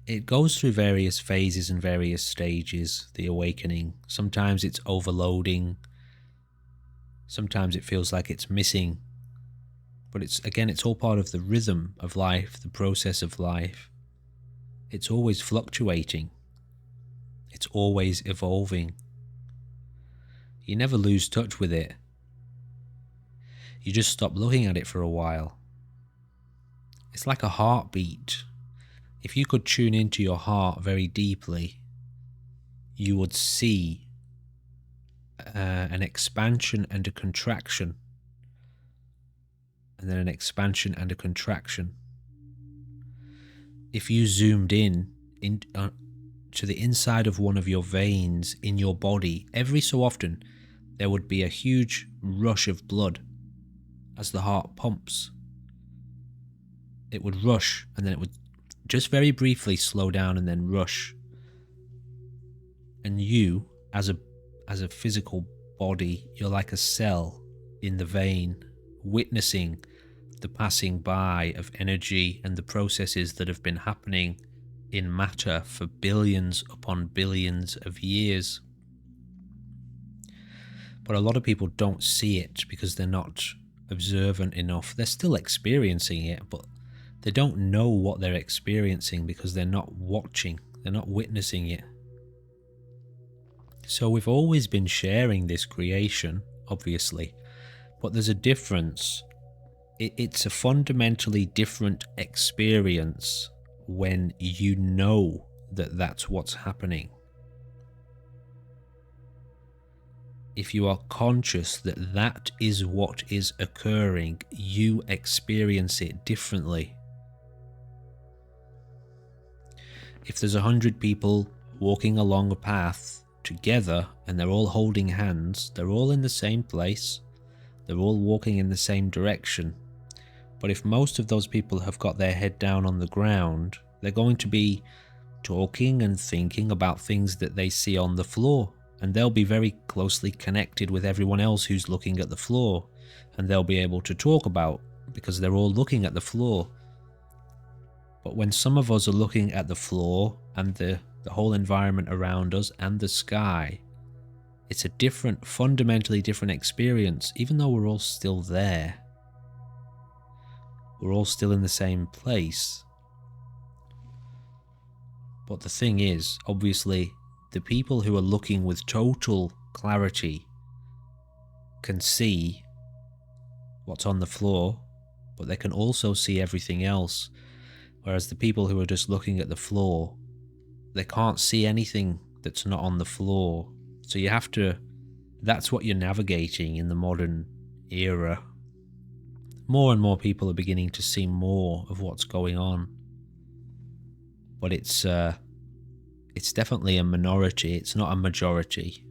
it goes through various phases and various stages, the awakening. Sometimes it's overloading. Sometimes it feels like it's missing. But it's all part of the rhythm of life, the process of life. It's always fluctuating. It's always evolving. You never lose touch with it. You just stop looking at it for a while. It's like a heartbeat. If you could tune into your heart very deeply, you would see an expansion and a contraction, and then an expansion and a contraction. If you zoomed in to the inside of one of your veins in your body, every so often there would be a huge rush of blood as the heart pumps. It would rush, and then it would just very briefly slow down and then rush. And you, as a physical body, you're like a cell in the vein, witnessing the passing by of energy and the processes that have been happening in matter for billions upon billions of years. But a lot of people don't see it because they're not observant enough. They're still experiencing it, but they don't know what they're experiencing because they're not watching, they're not witnessing it. So we've always been sharing this creation, obviously, but there's a difference. It's a fundamentally different experience when you know that that's what's happening. If you are conscious that that is what is occurring, you experience it differently. If there's 100 people walking along a path together and they're all holding hands, they're all in the same place, they're all walking in the same direction. But if most of those people have got their head down on the ground, they're going to be talking and thinking about things that they see on the floor, and they'll be very closely connected with everyone else who's looking at the floor, and they'll be able to talk about because they're all looking at the floor. But when some of us are looking at the floor and the whole environment around us and the sky, it's a different, fundamentally different experience, even though we're all still there. We're all still in the same place. But the thing is, obviously, the people who are looking with total clarity can see what's on the floor, but they can also see everything else. Whereas the people who are just looking at the floor, they can't see anything that's not on the floor. So you have to, that's what you're navigating in the modern era. More and more people are beginning to see more of what's going on. But it's definitely a minority, it's not a majority.